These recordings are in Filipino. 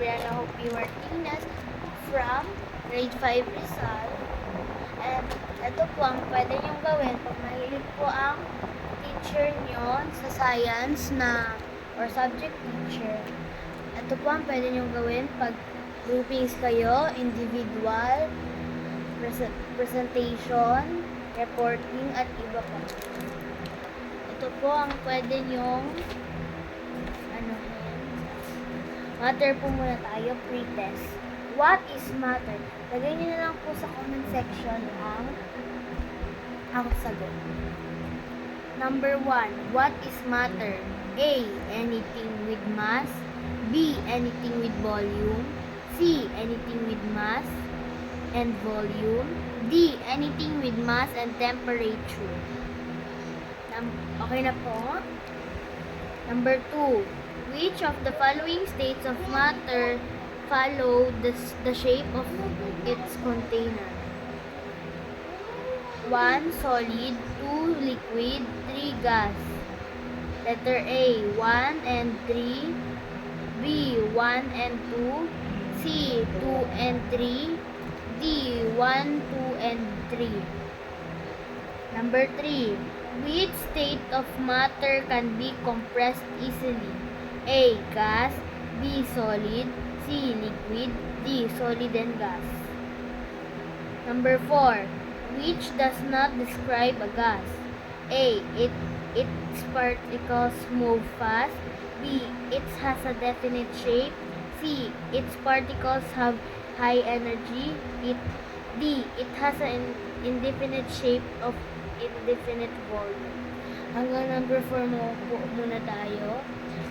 Brianna Hope Martinez from grade 5 Rizal. And ito po ang pwede niyong gawin pag mahilig po ang teacher nyo sa science na or subject teacher. Ito po ang pwede niyong gawin pag groupings kayo, individual, presentation, reporting, at iba pa. Ito po ang pwede niyong matter po muna tayo, pre-test. What is matter? Lagay niyo na lang po sa comment section ang sagot. Number 1, what is matter? A, anything with mass. B, anything with volume. C, anything with mass and volume. D, anything with mass and temperature. Okay na po. Number 2, which of the following states of matter follow the shape of its container? 1, solid. 2, liquid. 3, gas. Letter A, 1 and 3. B, 1 and 2. C, 2 and 3. D, 1, 2 and 3. Number 3, which state of matter can be compressed easily? A, gas. B, solid. C, liquid. D, solid and gas. Number 4, which does not describe a gas? A, its particles move fast. B, it has a definite shape. C, its particles have high energy. D, it has an indefinite shape of indefinite volume. Hanggang number 4 muna tayo.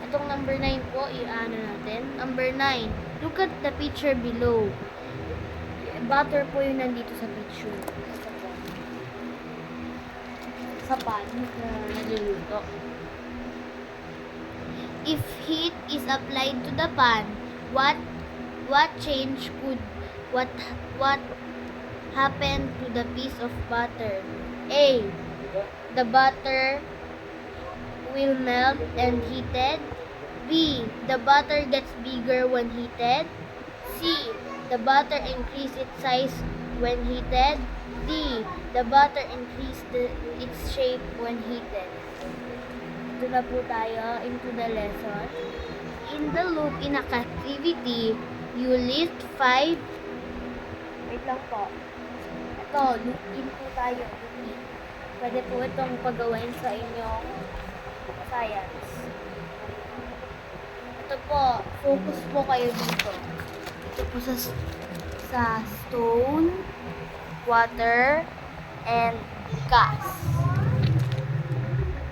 Itong number 9 po, i-ano natin. Number 9, look at the picture below. Butter po yung nandito sa picture. Sa pan na niluluto. If heat is applied to the pan, what happened to the piece of butter? A, the butter will melt and heated. B, the butter gets bigger when heated. C, the butter increase its size when heated. D, the butter increase its shape when heated. Ito na po tayo into the lesson. In the loop in a activity, you list 5. Wait lang po. Ito, loop in po tayo. Loop in. Pwede po itong pagawin sa inyong science. Ito po, focus po kayo dito. Ito po sa stone, water, and gas.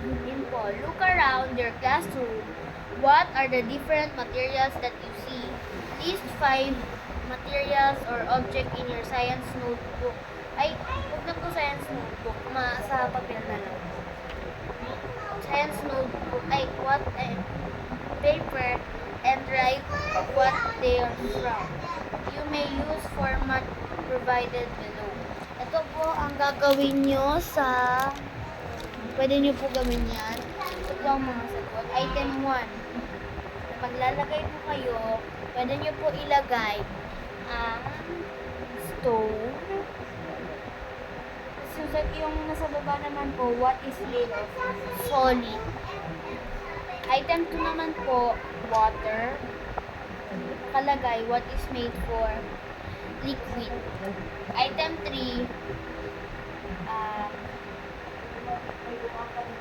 Yun po, look around your classroom. What are the different materials that you see? List 5 materials or object in your science notebook. Ay, huwag na po science notebook. Sa papel na lang. Science notebook. Paper and write what they are from. You may use format provided below. Ito po ang gagawin nyo pwede nyo po gawin yan. Ito po ang mga sagot. Item 1. Maglalagay po kayo, pwede nyo po ilagay ang stone. Yung nasa baba naman po, what is made of? Solid. Item 2 naman po, water. Nakalagay, what is made for? Liquid. Item 3,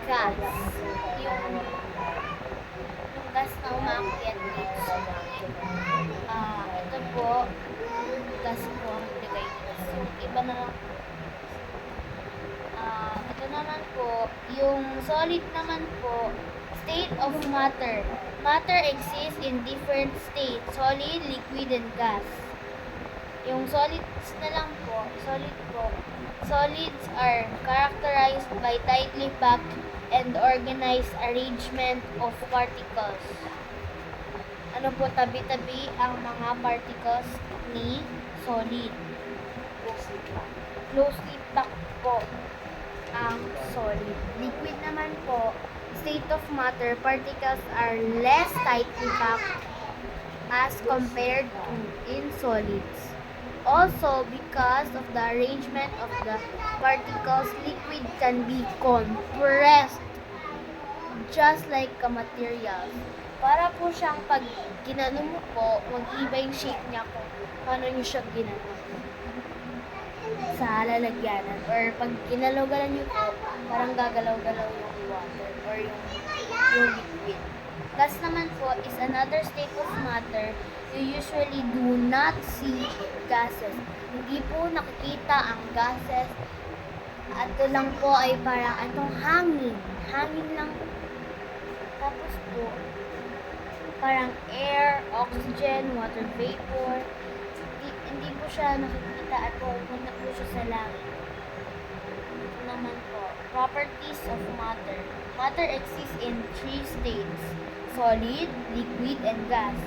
gas. Yung gas na umakyat dito. Ito po, gas po ang ilagay dito. So, iba na lang. Ito naman po, yung solid naman po, state of matter. Matter exists in different states, solid, liquid, and gas. Yung solids na lang po, solids are characterized by tightly packed and organized arrangement of particles. Ano po, tabi-tabi ang mga particles ni solid. Closely packed po ang solid. Liquid naman po, state of matter, particles are less tightly packed as compared to in solids. Also, because of the arrangement of the particles, liquid can be compressed just like a material. Para po siyang pag ginano mo po, mag-iba yung shape niya kung paano nyo siya ginano sa lalagyanan. Or pag ginalaw-galaw nyo po, parang gagalaw-galaw yung water or yung liquid. Gas naman po is another state of matter. You usually do not see gases. Hindi po nakikita ang gases. Ito lang po ay parang itong hangin. Hangin lang. Tapos po, parang air, oxygen, water vapor. Hindi po siya nakikita at pupunta po siya sa langit. Ito naman po, properties of matter. Matter exists in 3 states: solid, liquid, and gas.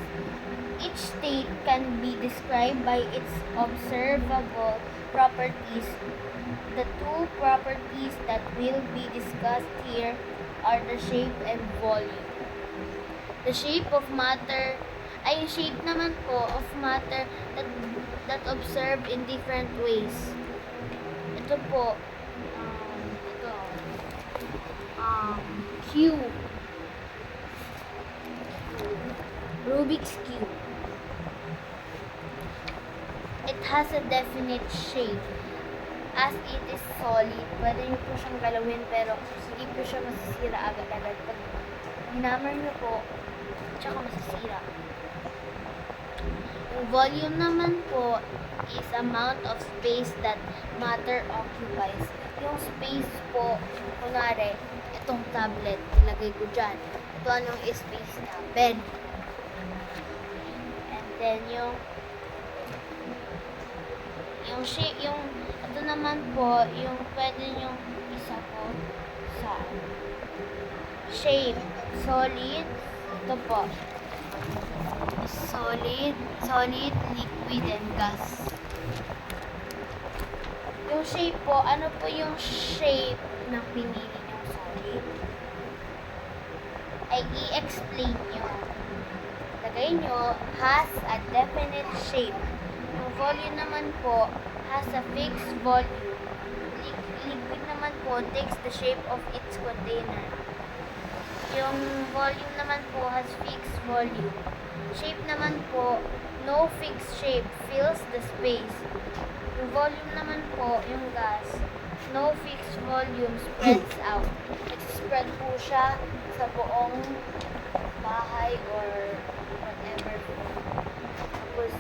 Each state can be described by its observable properties. The two properties that will be discussed here are the shape and volume. The shape of matter ay shape naman po of matter that observed in different ways. Ito po, cube. Rubik's Cube. It has a definite shape. As it is solid, pwede nyo po siyang galawin pero hindi po siya masisira agad-agad. Pag hinammer nyo po, tsaka masisira. Yung volume naman po is amount of space that matter occupies. Yung space po, kunwari, itong tablet, nilagay ko dyan. Ito anong space na? Bed. And then yung ito naman po, yung pwede nyong isa po sa shape. Solid, ito po. Solid, liquid, and gas. Yung shape po, ano po yung shape ng pinili nyong solid? Ay i-explain nyo. Lagay nyo, has a definite shape. Yung volume naman po, has a fixed volume. Liquid naman po takes the shape of its container. Yung volume naman po has fixed volume. Shape naman po, no fixed shape, fills the space. Yung volume naman po, yung gas, no fixed volume, spreads out. Spread po siya sa buong bahay or whatever po. Tapos,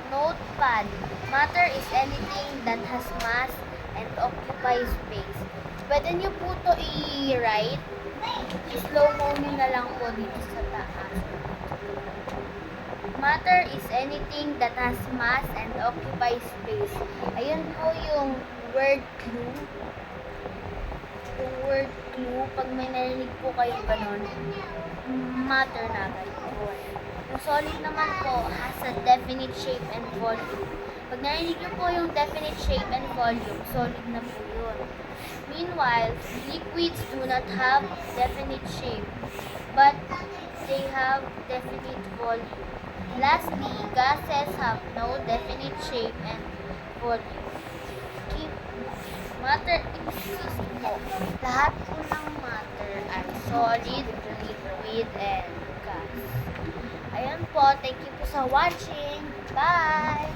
notepad. Matter is anything that has mass and occupies space. Pwede nyo po ito i-write. I-slow-mo nyo na lang po dito sa taas. Matter is anything that has mass and occupies space. Ayun po yung word clue. Yung word clue, pag may narinig po kayo ganun, matter na agad po. Yung solid naman po has a definite shape and volume. Pag narinig nyo po yung definite shape and volume, solid na po yun. Meanwhile, liquids do not have definite shape, but they have definite volume. Lastly, gases have no definite shape and volume. Matter exists po. Lahat po ng matter ay solid, liquid, and gas. Ayan po, thank you po sa watching. Bye!